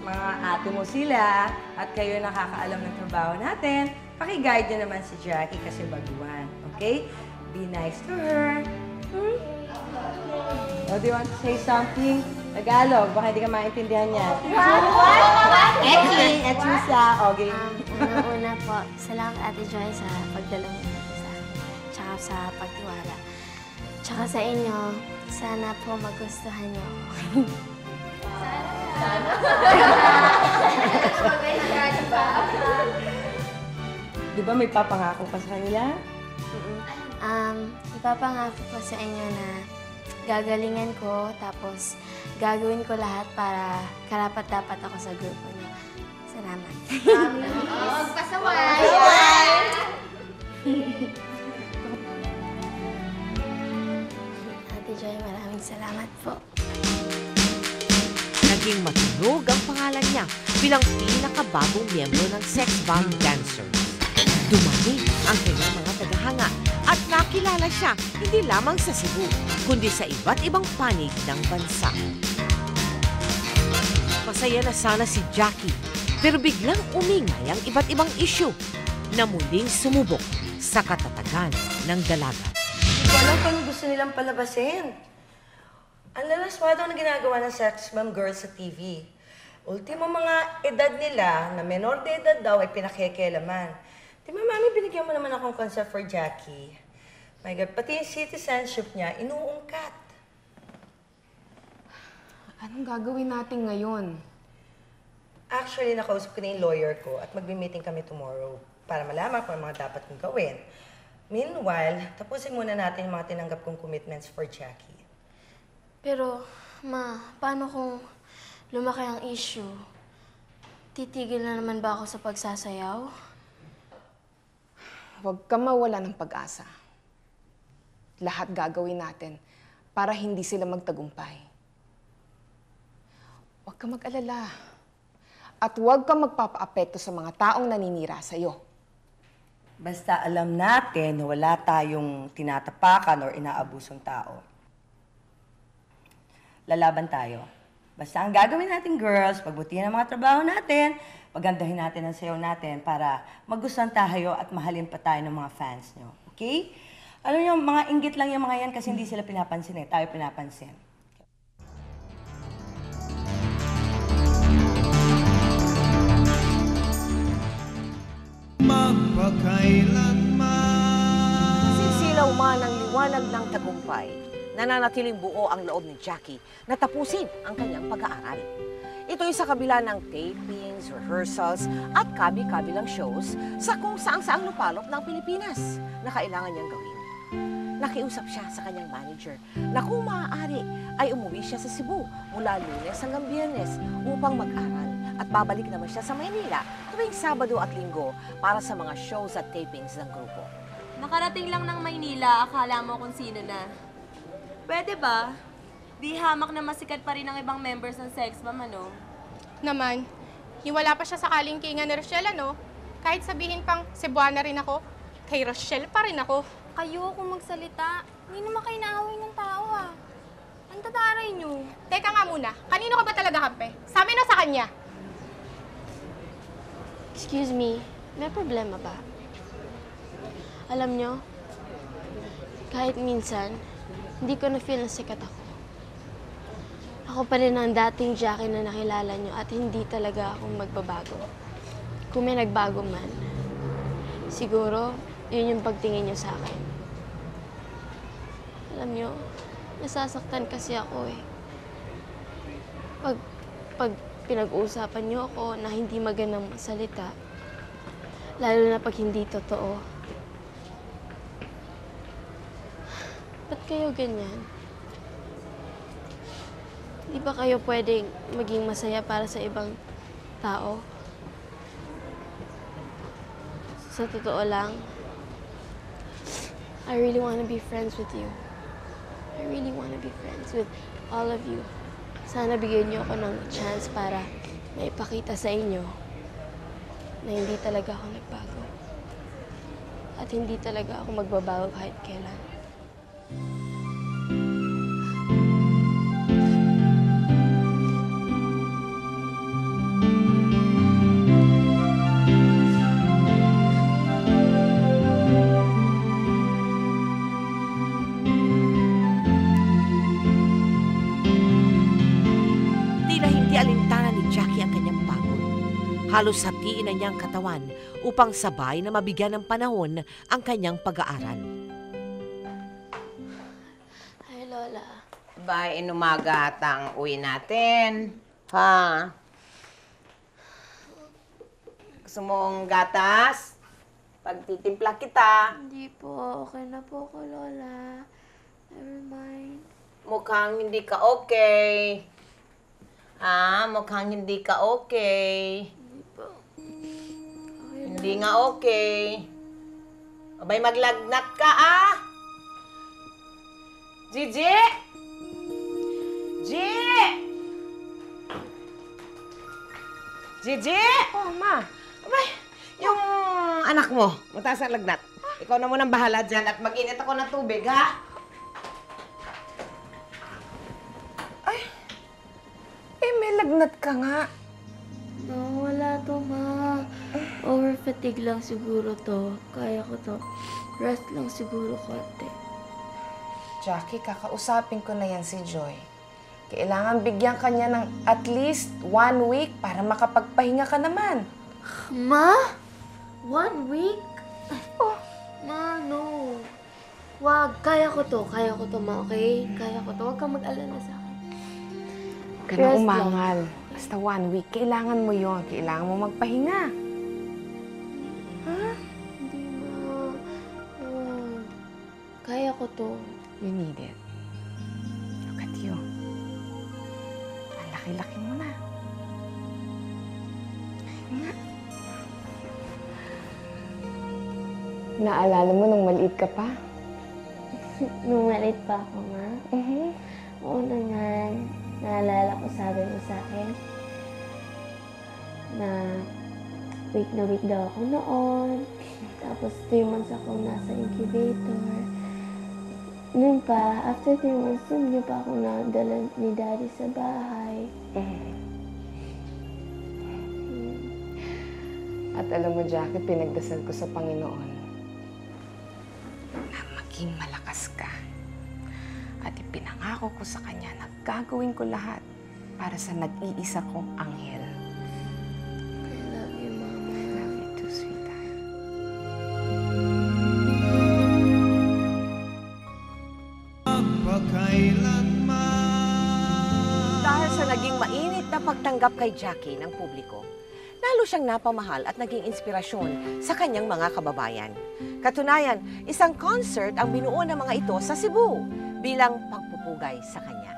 mga ate mo sila, at kayo nakakaalam ng trabaho natin, paki-guide nyo naman si Jackie kasi baguhan. Okay? Be nice to her. Hmm? Oh, do you want to say something? Tagalog, baka hindi ka maintindihan yan. Etchisa, okay. Una-una po, salamat Ate Joy sa pagdala niyo sa akin. Tsaka sa pagtiwala. Tsaka sa inyo, sana po magustuhan niyo ako. Di ba may papangako ka sa kanila? Ipapangako ko sa inyo na gagalingan ko, tapos gagawin ko lahat para karapat-dapat ako sa grupo niyo. Salamat. Pasaway! Ate Joy, maraming salamat po. Naging matunog ang pangalan niya bilang pinakabagong miyembro ng Sex Bomb Dancers. Dumami ang kanyang mga tagahanga at nakilala siya hindi lamang sa Cebu, kundi sa iba't ibang panig ng bansa. Masaya na sana si Jackie, pero biglang umingay ang iba't ibang issue na muling sumubok sa katatagan ng dalaga. Hindi ko alam kung gusto nilang palabasin. Ang lalaswa daw na ginagawa ng Sex Bomb Girls sa TV. Ultimo mga edad nila, na menor de edad daw, ay pinakikialaman. Di ba, Mami, binigyan mo naman akong consent for Jackie. My God, pati yung citizenship niya, inuungkat. Anong gagawin natin ngayon? Actually, nakausap ko na yung lawyer ko at magbi-meeting kami tomorrow para malaman kung ano mga dapat kong gawin. Meanwhile, tapusin muna natin yung mga tinanggap kong commitments for Jackie. Pero, Ma, paano kung lumaki ang issue? Titigil na naman ba ako sa pagsasayaw? Huwag ka mawala ng pag-asa. Lahat gagawin natin para hindi sila magtagumpay. Huwag ka mag-alala. At huwag ka magpapaapekto sa mga taong naninira sa'yo. Basta alam natin na wala tayong tinatapakan or inaabusong tao. Lalaban tayo. Basta ang gagawin natin, girls, pagbutihan ang mga trabaho natin, pagandahin natin ang sayaw natin para magustuhan tayo at mahalin pa tayo ng mga fans nyo. Okay? Alam nyo, mga inggit lang yung mga yan kasi hindi sila pinapansin eh. Tayo pinapansin. Sisilaw man ang liwanag ng tagumpay, nananatiling buo ang loob ni Jackie na tapusin ang kanyang pag-aaral. Ito'y sa kabila ng tapings, rehearsals at kabi-kabilang shows sa kung saang-saang lupalop ng Pilipinas na kailangan niyang gawin. Nakiusap siya sa kanyang manager na kung maaari ay umuwi siya sa Cebu mula Lunes hanggang Biyernes upang mag-aral at babalik naman siya sa Maynila tuwing Sabado at Linggo para sa mga shows at tapings ng grupo. Nakarating lang ng Maynila, akala mo kung sino na. Pwede ba? Di hamak na masikat pa rin ang ibang members ng Sex Bomb, ano? Naman, wala pa siya sa kalingkingan ni Rochelle, ano? Kahit sabihin pang Cebuana rin ako, kay Rochelle pa rin ako. Kayo kung magsalita, hindi naman kayo naaway ng tao ah. Ang tataray niyo. Teka nga muna, kanino ka ba talaga kampe? Sa amin o sa kanya? Excuse me, may problema ba? Alam nyo, kahit minsan, hindi ko na-feel na sikat ako. Ako pa rin ang dating Jackie na nakilala nyo at hindi talaga ako magbabago. Kung may nagbago man, siguro, yun yung pagtingin nyo sa akin. Alam nyo, nasasaktan kasi ako eh. Pag pinag-uusapan nyo ako na hindi magandang salita, lalo na pag hindi totoo. Ba't kayo ganyan? Di ba kayo pwedeng maging masaya para sa ibang tao? Sa totoo lang, I really want to be friends with you. I really want to be friends with all of you. Sana bigyan niyo ako ng chance para maipakita sa inyo na hindi talaga ako nagbago. At hindi talaga ako magbabago kahit kailan. Halos hatiin na niyang katawan upang sabay na mabigyan ng panahon ang kanyang pag-aaral. Ay, Lola. Ba, inumaga atang uwi natin. Ha? Gusto mong gatas? Pagtitimpla kita. Hindi po. Okay na po ako, Lola. Never mind. Mukhang hindi ka okay. Mukhang hindi ka okay. Hindi nga okay. Abay, maglagnat ka, Gigi! Gigi! Oh, Ma. Abay, yung anak mo, mataas ang lagnat. Ikaw na munang bahala dyan at mag-init ako ng tubig, ha? May lagnat ka nga. No, wala to, Ma. Over-fatigue lang siguro to. Kaya ko to. Rest lang siguro konti. Jackie, kakausapin ko na yan si Joy. Kailangan bigyan ka niya ng at least 1 week para makapagpahinga ka naman. Ma? 1 week? Oh. Ma, no. Wag, kaya ko to, Ma, okay? Kaya ko to. Huwag kang mag-alala sa akin. Huwag ka na umangal. Basta 1 week, kailangan mo yon. Kailangan mo magpahinga. Ha? Hindi, Ma. Kaya ko to. You need it. Look at you. Ang laki-laki mo na. Naalala mo nung maliit ka pa? Nung maliit pa ako, ma? Oo naman. Naalala ko, sabi mo sa akin na weak na weak daw ako noon. Tapos 3 months akong nasa incubator. Noon pa, after 3 months, doon niyo pa ako nadala ni Daddy sa bahay. At alam mo, Jackie, pinagdasal ko sa Panginoon na maging malakas ka. At ipinangako ko sa Kanya na gagawin ko lahat para sa nag-iisa kong anghel. I love you, Mama. I love you too, sweetheart. Dahil sa naging mainit na pagtanggap kay Jackie ng publiko, lalo siyang napamahal at naging inspirasyon sa kanyang mga kababayan. Katunayan, isang concert ang binuo ng mga ito sa Cebu bilang pagpupugay sa kanya.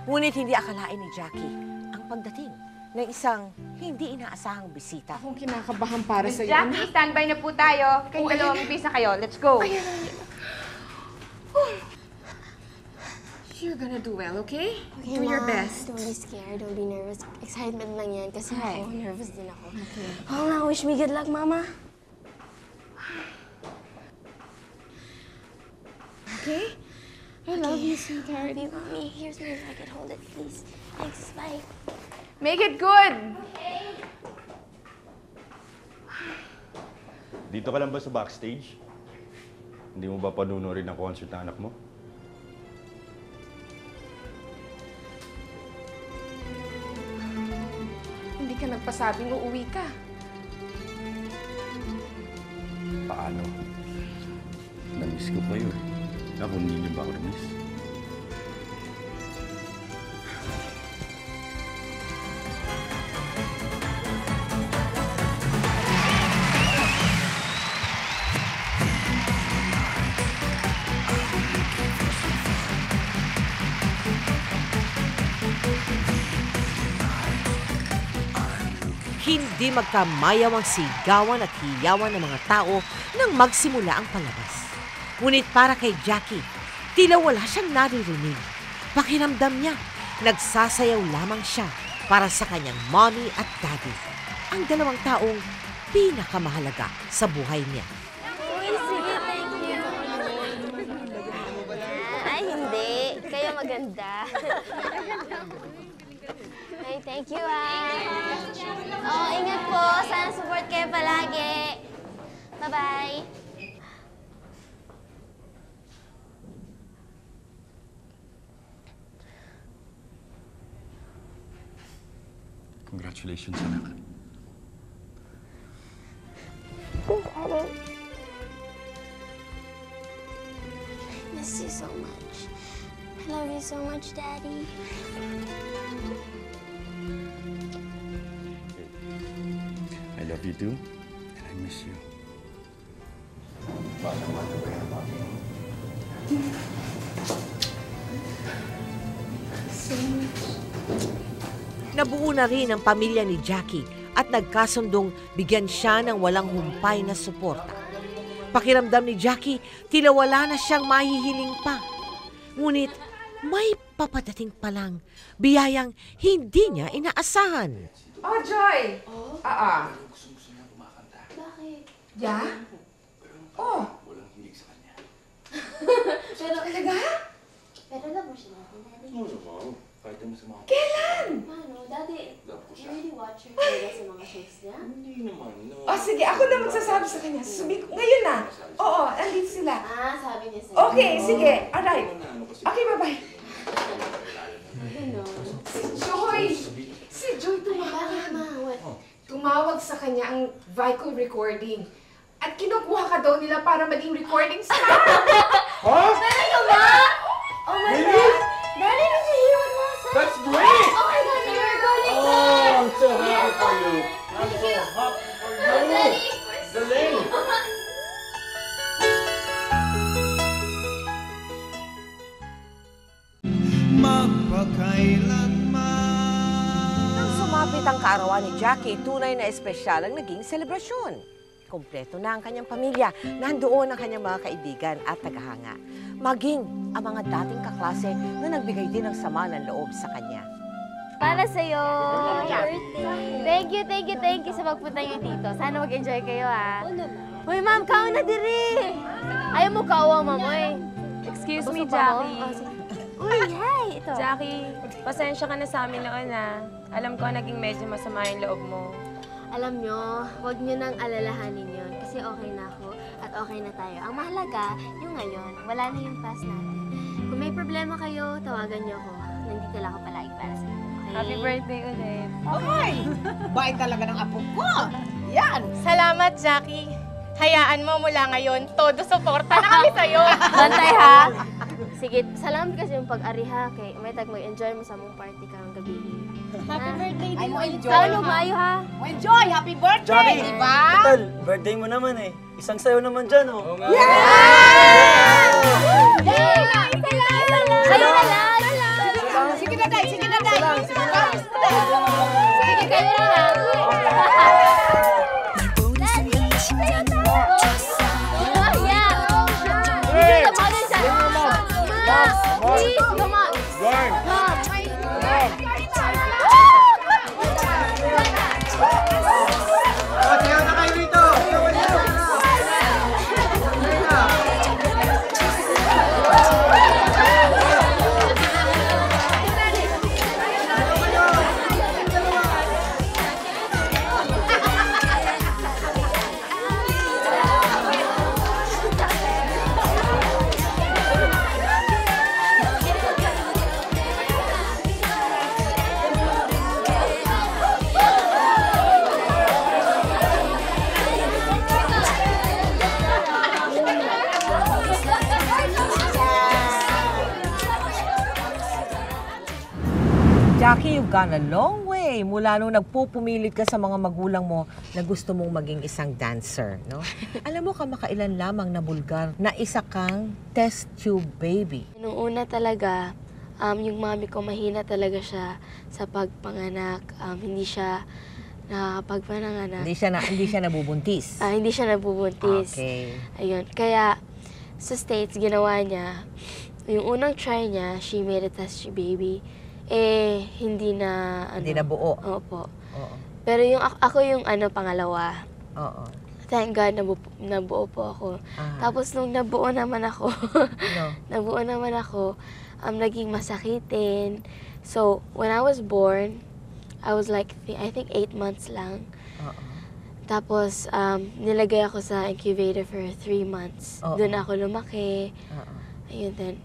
Ngunit hindi akalain ni Jackie ang pagdating ng isang hindi inaasahang bisita. Akong kinakabahan para sa iyo. Jackie, standby na po tayo. Kayong dalawang bibis na kayo. Let's go. You're gonna do well, okay? Okay, Do your Ma. best. Don't be scared. Don't be nervous. Excitement lang yan kasi Right. ako, nervous din ako. Okay. Oh, na, wish me good luck, Mama. Okay? I love you, sweetheart. Love you, Mommy. Here's me if I could hold it, please. Thanks. Bye. Make it good! Dito ka lang ba sa backstage? Hindi mo ba panunorin ang concert ng anak mo? Hindi ka nagpasabing uuwi ka. Paano? Namiss ko kayo eh. Ako, hindi niyo ba ako namiss? Hindi magkamayaw ang sigawan at hiyawan ng mga tao nang magsimula ang palabas. Ngunit para kay Jackie, tila wala siyang naririnig. Pakiramdam niya, nagsasayaw lamang siya para sa kanyang mommy at daddy, ang dalawang taong pinakamahalaga sa buhay niya. Uy, sige, thank you. Ay, hindi. Kayo maganda. Ay, thank you, Oh, ingat po. Sana support kayo palagi. Bye-bye. Congratulations, anak. Thanks, Daddy. I miss you so much. I love you so much, Daddy. I love you too, and I miss you. Nabuo na rin ang pamilya ni Jackie at nagkasundong bigyan siya ng walang humpay na suporta. Pakiramdam ni Jackie, tila wala na siyang mahihiling pa. Ngunit may papadating palang biyayang hindi niya inaasahan. Oh, Joy! Bakit? Yeah? Oh! Walang hilig sa kanya. Pero, Talaga? pero love mo siya natin, Daddy. Oo. Kahit mo sa mga... Kailan? Ano, Daddy, Love ko you siya. really watch her talaga sa mga shows niya? Hindi naman, no. Oh, sige. Ako na magsasabi sa kanya. Ngayon na. Oo, andito sila. Ah, sabi niya sa'yo. Okay, sige. Alright. Okay, bye-bye. Ano? Joy! Si Joy Bakit, tumawag. Ma? What? Tumawag sa kanya ang Vico recording. At kinukuha ka daw nila para maging recording star. Talaga ba? Oh my God! Daddy, did you hear what Mom said? That's great! Oh my God, you're recording Oh, star! I'm so happy for you. I'm Thank so you. happy for you. Daddy, Galing! Nang sumapit ang kaarawan ni Jackie, tunay na espesyal ang naging selebrasyon. kumpleto na ang kanyang pamilya. Nandoon ang kanyang mga kaibigan at tagahanga. Maging ang mga dating kaklase na nagbigay din ng sama ng loob sa kanya. Para sa'yo. Thank you sa pagpunta niyo dito. Sana mag-enjoy kayo, ha? Uy, ma'am, kao na diri! Ayaw mo kawa, mamoy. Excuse me, Gusto pa mo? Jackie. Uy, hi! Ito. Jackie, pasensya ka na sa amin noon, ha? Alam ko naging medyo masama yung loob mo. Alam nyo, huwag nyo nang alalahanin yun kasi okay na ako at okay na tayo. Ang mahalaga, yung ngayon, wala na yung past natin. Kung may problema kayo, tawagan nyo ako. Nandito lang ako palagi para sa inyo. Okay? Happy birthday ulit. Ay! Bait talaga ng apo ko! Yan! Salamat, Jackie. Hayaan mo mula ngayon, todo suporta na kami sa'yo. Bantay, ha? Sige, salamat kasi yung pag-ari, ha? Kay may tag mag-enjoy mo sa mong party karong gabi. Happy birthday Ay, mo enjoy. Kalo, mayo, ha? Mo enjoy! Happy birthday! Jackie, Diba? total, birthday mo naman eh. Isang sayo naman dyan, oh. Kayo na lang! Sige na, Day! Sige na, Day! Sige, kayo na lang! Please, come on. Mom. Sayo na kayo dito! Jackie, you've gone a long way mula nung nagpupumilit ka sa mga magulang mo na gusto mong maging isang dancer, no? Alam mo, kamakailan lamang na bulgar na isa kang test tube baby. Nung una talaga, yung mami ko mahina talaga siya sa pagpanganak. Hindi siya nakapagpananganak. Hindi siya nabubuntis. Hindi siya nabubuntis. Okay. Ayun. Kaya sa States, ginawa niya, yung unang try niya, she made a test tube baby. Hindi na, Hindi na buo. Opo. Oo. Pero ako yung pangalawa. Oo. Thank God, nabuo po ako. Tapos nung nabuo naman ako, naging masakitin. So, when I was born, I was like, I think 8 months lang. Tapos, nilagay ako sa incubator for 3 months. Doon ako lumaki. Ayun din.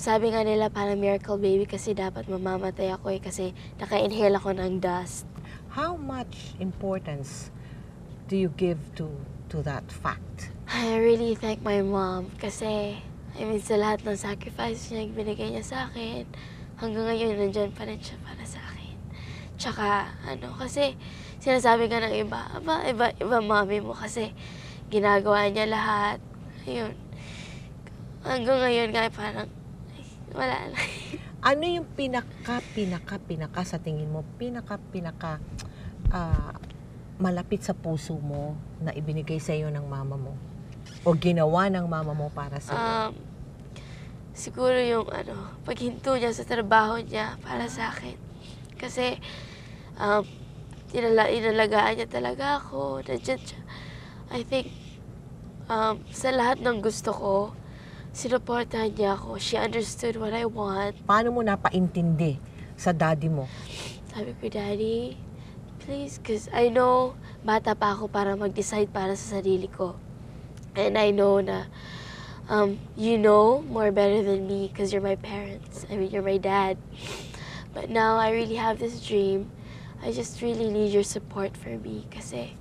Sabi nga nila parang miracle baby kasi dapat mamamatay ako kasi naka-inhale ako ng dust. How much importance do you give to that fact? I really thank my mom kasi sa lahat ng sacrifice niya, binigay niya sa akin, hanggang ngayon nandyan pa rin siya para sa akin. Tsaka kasi sinasabi nga ng iba mami mo kasi ginagawa niya lahat. Ayun. Hanggang ngayon nga parang wala na. Ano yung pinaka sa tingin mo, malapit sa puso mo na ibinigay sa iyo ng mama mo? O ginawa ng mama mo para sa iyo? Siguro yung paghinto niya sa trabaho niya para sa akin. Kasi inalagaan niya talaga ako. Nandiyan siya. I think sa lahat ng gusto ko, sinuportahan niya ako. She understood what I want. Paano mo napaintindi sa daddy mo? Sabi ko, Daddy, please, because I know bata pa ako para mag-decide para sa sarili ko. And I know na you know more better than me because you're my parents. I mean, you're my dad. But now I really have this dream. I just really need your support for me kasi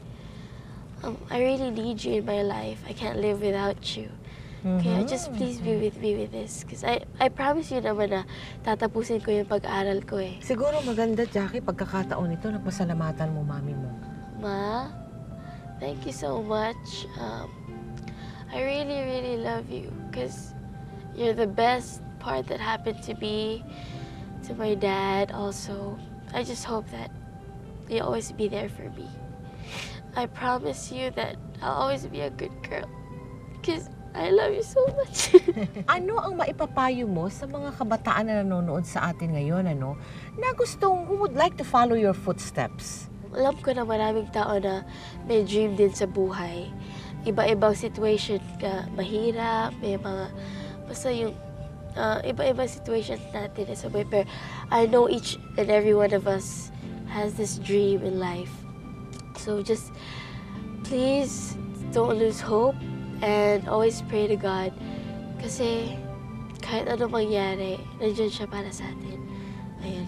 I really need you in my life. I can't live without you. Kaya just please be with me with this. Because I promise you naman na tatapusin ko yung pag-aral ko eh. Siguro maganda, Jackie, pagkakataon ito na pasalamatan mo mami mo. Ma, thank you so much. I really, really love you because you're the best part that happened to me, to my dad also. I just hope that you'll always be there for me. I promise you that I'll always be a good girl. Because I love you so much. Ano ang maipapayo mo sa mga kabataan na nanonood sa atin ngayon, na gustong, who would like to follow your footsteps? Alam ko na maraming tao na may dream din sa buhay. Iba-ibang situation ka, mahirap, may mga, basta yung iba-ibang situation natin sa buhay. Pero I know each and every one of us has this dream in life. So just, please, don't lose hope and always pray to God. Kasi kahit ano mangyari, nandiyan siya para sa atin. Ayun.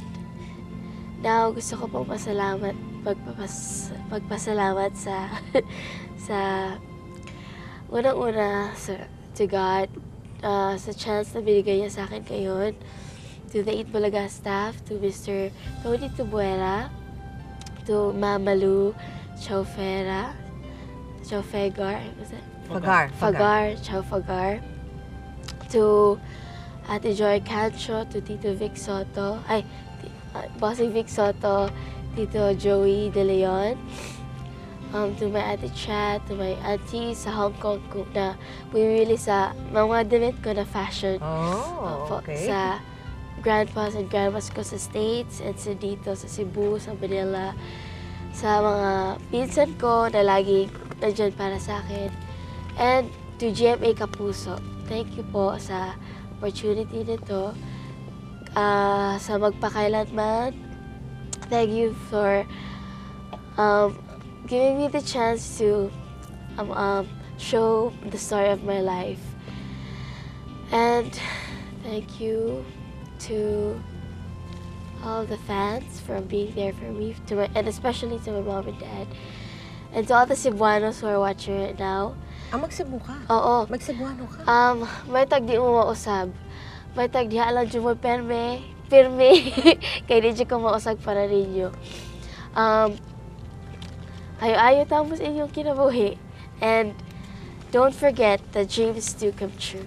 Now, gusto ko pong magpasalamat sa unang-una to God, sa chance na binigay niya sa akin ngayon, to the Eat Bulaga staff, to Mr. Tony Tubuera, to Mamalu Chaufegar, Fagar, to Ate Joy Cancho, to Tito Vic Soto, Bossing Vic Soto, Tito Joey De Leon, to my Ate Chat, to my auntie sa Hong Kong na bumibili sa mga damit ko na fashion. Okay. Sa grandpas and grandmas ko sa States and sa dito sa Cebu, sa Manila. Sa mga pinsan ko na lagi nandyan para sa akin. And to GMA Kapuso, thank you po sa opportunity nito. Sa magpakailanman, thank you for giving me the chance to show the story of my life. And thank you to all the fans for being there for me, and especially to my mom and dad. And to all the Cebuanos who are watching right now. Mag-Cebu ka? Oo. Mag-Cebuano ka? May tag di mo mausab. May tag diha lang dyan mo pirme. Kaya di ko mausag para ninyo. Ayo-ayo tamo sa inyong kinabuhi. And don't forget that dreams do come true.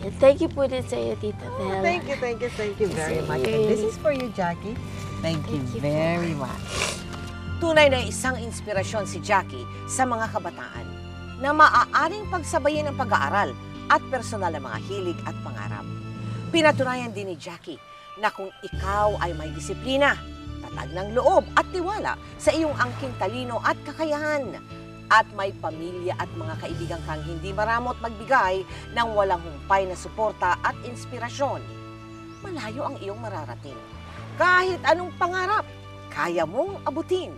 And thank you po din sa iyo, Tita Bella. Thank you very much. And this is for you, Jackie. Thank you very much. Tunay na isang inspirasyon si Jackie sa mga kabataan na maaaring pagsabayin ang pag-aaral at personal na mga hilig at pangarap. Pinatunayan din ni Jackie na kung ikaw ay may disiplina, tatag ng loob at tiwala sa iyong angking talino at kakayahan, at may pamilya at mga kaibigan kang hindi maramot magbigay ng walang humpay na suporta at inspirasyon, malayo ang iyong mararating. Kahit anong pangarap, kaya mong abutin.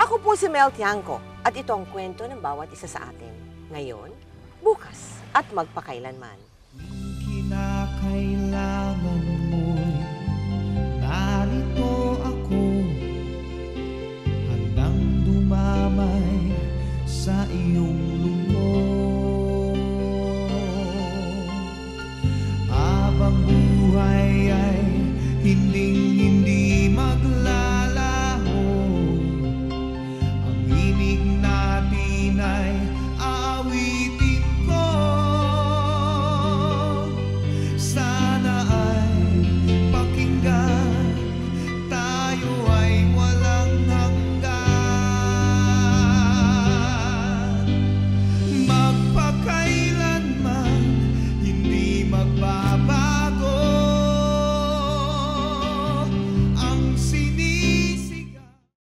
Ako po si Mel Tiangco at ito ang kwento ng bawat isa sa atin. Ngayon, bukas at magpakailanman. Kinakailangan